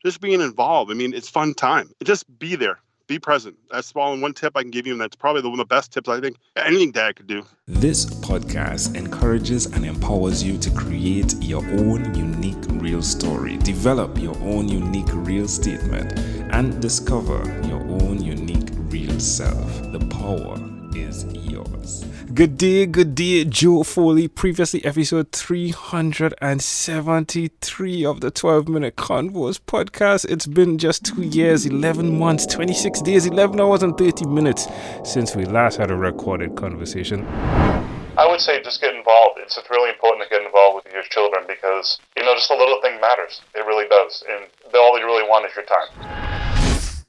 just being involved. I mean, it's fun time. Just be there. Be present. That's all one tip I can give you, and that's probably one of the best tips I think anything dad could do. This podcast encourages and empowers you to create your own unique real story, develop your own unique real statement, and discover your own unique real self. The power is yours. Good day, Joe Foley. Previously, episode 373 of the 12-Minute Convos podcast. It's been just 2 years, 11 months, 26 days, 11 hours, and 30 minutes since we last had a recorded conversation. I would say just get involved. It's really important to get involved with your children because, just a little thing matters. It really does. And all you really want is your time.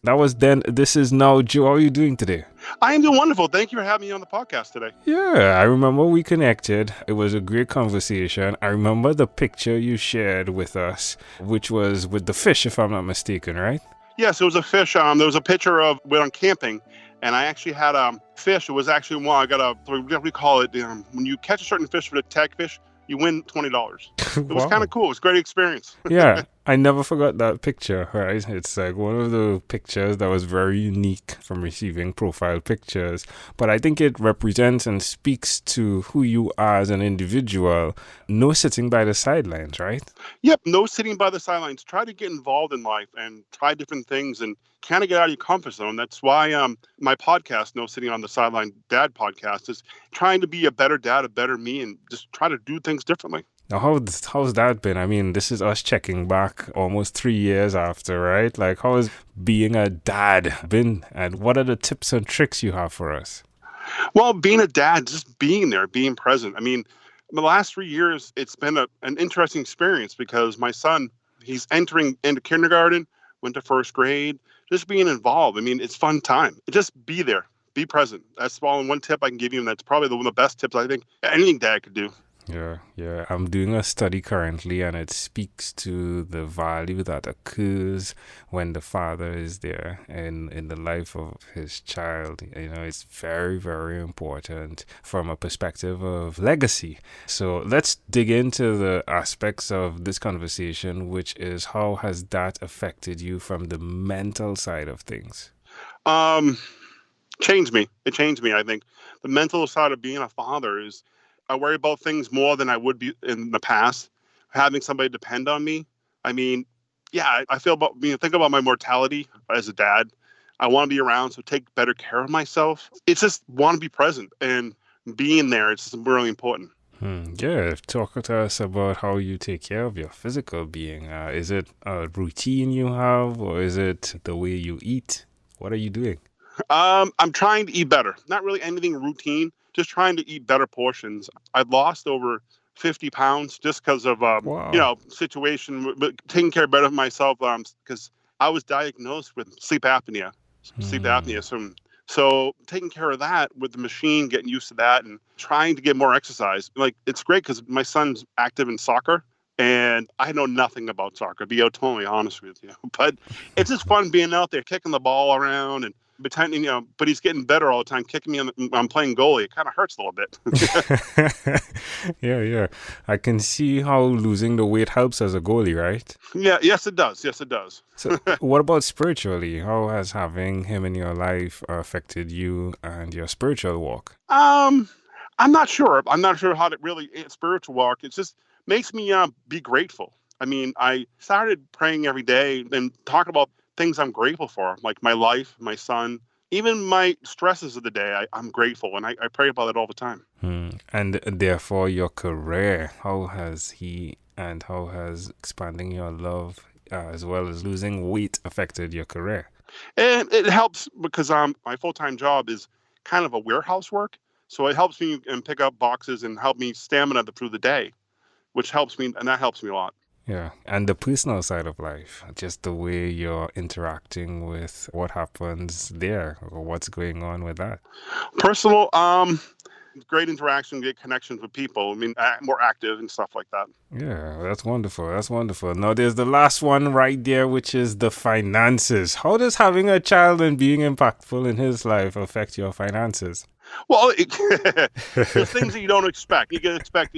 That was then. This is now. Joe, how are you doing today? I am doing wonderful. Thank you for having me on the podcast today. Yeah, I remember we connected. It was a great conversation. I remember the picture you shared with us, which was with the fish, if I'm not mistaken, right? Yes, it was a fish. There was a picture of we were on camping, and I actually had a fish. It was actually one. I got what we call it. When you catch a certain fish with a tag fish, you win $20. It was kind of cool. It was a great experience. Yeah, I never forgot that picture, right? It's like one of the pictures that was very unique from receiving profile pictures. But I think it represents and speaks to who you are as an individual. No sitting by the sidelines, right? Yep, no sitting by the sidelines. Try to get involved in life and try different things and kind of get out of your comfort zone. That's why my podcast, No Sitting on the Sideline Dad podcast, is trying to be a better dad, a better me, and just try to do things differently. Now, how's that been? I mean, this is us checking back almost 3 years after, right? Like, how has being a dad been? And what are the tips and tricks you have for us? Well, being a dad, just being there, being present. I mean, the last 3 years, it's been an interesting experience because my son, he's entering into kindergarten, went to first grade, just being involved. I mean, it's fun time. Just be there, be present. That's all one tip I can give you, and that's probably one of the best tips I think anything dad could do. Yeah. I'm doing a study currently, and it speaks to the value that occurs when the father is there in the life of his child. It's very, very important from a perspective of legacy. So let's dig into the aspects of this conversation, which is how has that affected you from the mental side of things? Changed me. It changed me, I think. The mental side of being a father is I worry about things more than I would be in the past. Having somebody depend on me. I mean, yeah, I feel think about my mortality as a dad. I want to be around, so take better care of myself. It's just want to be present and being there. It's really important. Yeah, talk to us about how you take care of your physical being. Is it a routine you have, or is it the way you eat? What are you doing? I'm trying to eat better. Not really anything routine. Just trying to eat better portions. I've lost over 50 pounds just because of, situation, but taking care better of myself because I was diagnosed with sleep apnea. So taking care of that with the machine, getting used to that and trying to get more exercise. Like, it's great because my son's active in soccer and I know nothing about soccer, to be totally honest with you. But it's just fun being out there, kicking the ball around and pretending, but he's getting better all the time, kicking me I'm playing goalie. It kind of hurts a little bit. Yeah. I can see how losing the weight helps as a goalie, right? Yeah, yes, it does. So what about spiritually? How has having him in your life affected you and your spiritual walk? I'm not sure. I'm not sure how to really spiritual walk. It just makes me be grateful. I mean, I started praying every day and talking about things I'm grateful for, like my life, my son, even my stresses of the day. I'm grateful, and I pray about it all the time. And therefore, your career, how has expanding your love as well as losing weight affected your career? And it helps because my full-time job is kind of a warehouse work, so it helps me and pick up boxes and help me stamina through the day, which helps me, and that helps me a lot. Yeah, and the personal side of life, just the way you're interacting with what happens there, or what's going on with that. Personal, great interaction, great connections with people. I mean, more active and stuff like that. Yeah, that's wonderful. Now, there's the last one right there, which is the finances. How does having a child and being impactful in his life affect your finances? Well, there's things that you don't expect. You can expect,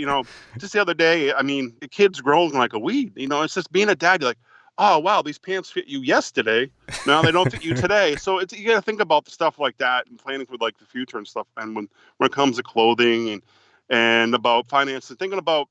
just the other day, I mean, the kid's growing like a weed. It's just being a dad. You're like, oh, wow, these pants fit you yesterday. Now they don't fit you today. So you got to think about the stuff like that and planning for like the future and stuff. And when it comes to clothing and about finances, thinking about,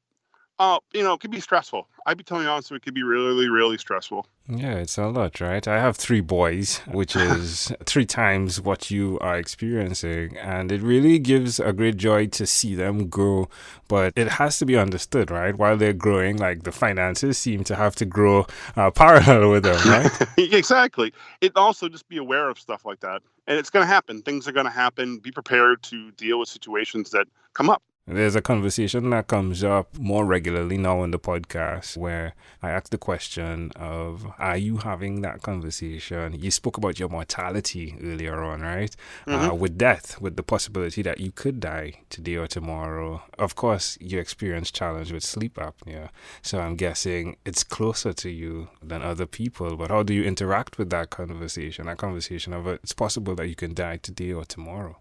it could be stressful. I'd be telling you honestly, it could be really, really stressful. Yeah, it's a lot, right? I have 3 boys, which is 3 times what you are experiencing. And it really gives a great joy to see them grow. But it has to be understood, right? While they're growing, like the finances seem to have to grow parallel with them, right? Exactly. It also just be aware of stuff like that. And it's going to happen. Things are going to happen. Be prepared to deal with situations that come up. There's a conversation that comes up more regularly now on the podcast where I ask the question of, are you having that conversation? You spoke about your mortality earlier on, right? With death, with the possibility that you could die today or tomorrow. Of course, you experience challenge with sleep apnea. So I'm guessing it's closer to you than other people. But how do you interact with that conversation? That conversation of it's possible that you can die today or tomorrow.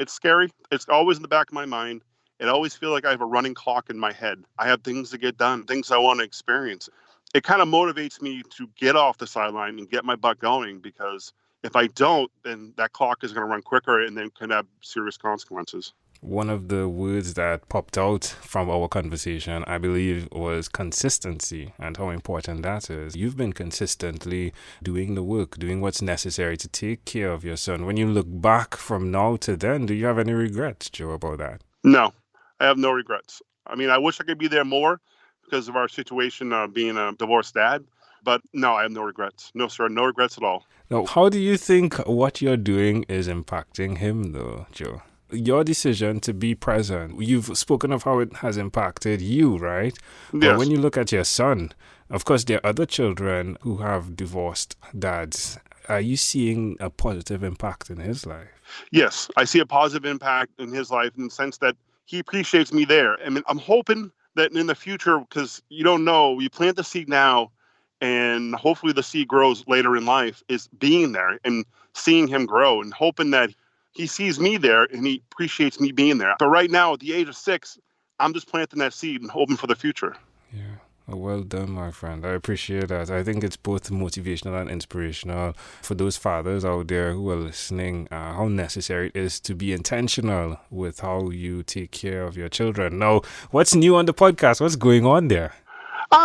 It's scary. It's always in the back of my mind. It always feels like I have a running clock in my head. I have things to get done, things I want to experience. It kind of motivates me to get off the sideline and get my butt going, because if I don't, then that clock is going to run quicker and then can have serious consequences. One of the words that popped out from our conversation, I believe, was consistency and how important that is. You've been consistently doing the work, doing what's necessary to take care of your son. When you look back from now to then, do you have any regrets, Joe, about that? No, I have no regrets. I mean, I wish I could be there more because of our situation being a divorced dad. But no, I have no regrets. No, sir, no regrets at all. Now, how do you think what you're doing is impacting him, though, Joe? Your decision to be present, you've spoken of how it has impacted you, right? Yes. But when you look at your son, of course, there are other children who have divorced dads. Are you seeing a positive impact in his life? Yes, I see a positive impact in his life in the sense that he appreciates me there. I mean, I'm hoping that in the future, because you don't know, you plant the seed now, and hopefully the seed grows later in life, is being there and seeing him grow and hoping that he sees me there and he appreciates me being there. But right now, at the age of 6, I'm just planting that seed and hoping for the future. Yeah. Well done, my friend. I appreciate that. I think it's both motivational and inspirational for those fathers out there who are listening, how necessary it is to be intentional with how you take care of your children. Now, what's new on the podcast? What's going on there?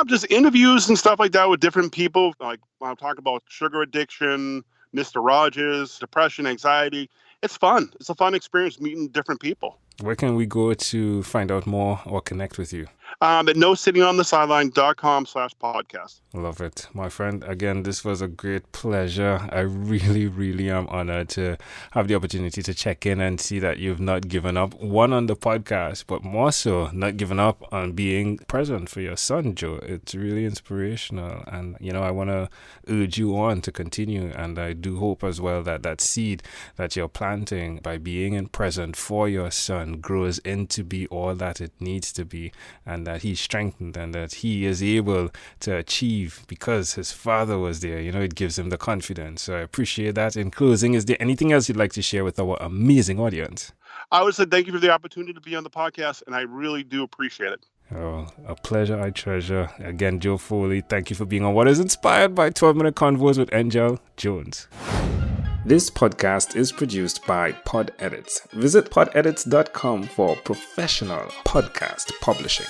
Just interviews and stuff like that with different people. Like I'll talk about sugar addiction, Mr. Rogers, depression, anxiety. It's fun. It's a fun experience meeting different people. Where can we go to find out more or connect with you? At nosittingonthesideline.com/podcast. Love it. My friend, again, this was a great pleasure. I really, really am honored to have the opportunity to check in and see that you've not given up, one, on the podcast, but more so, not given up on being present for your son, Joe. It's really inspirational. And, I want to urge you on to continue. And I do hope as well that that seed that you're planting by being present for your son grows into be all that it needs to be, and that he's strengthened and that he is able to achieve because his father was there. It gives him the confidence. So I appreciate that. In closing, is there anything else you'd like to share with our amazing audience? I would say thank you for the opportunity to be on the podcast, and I really do appreciate it. Oh, a pleasure I treasure. Again, Joe Foley, thank you for being on what is inspired by 12-Minute Convos with Angel Jones. This podcast is produced by Pod Edits. Visit podedits.com for professional podcast publishing.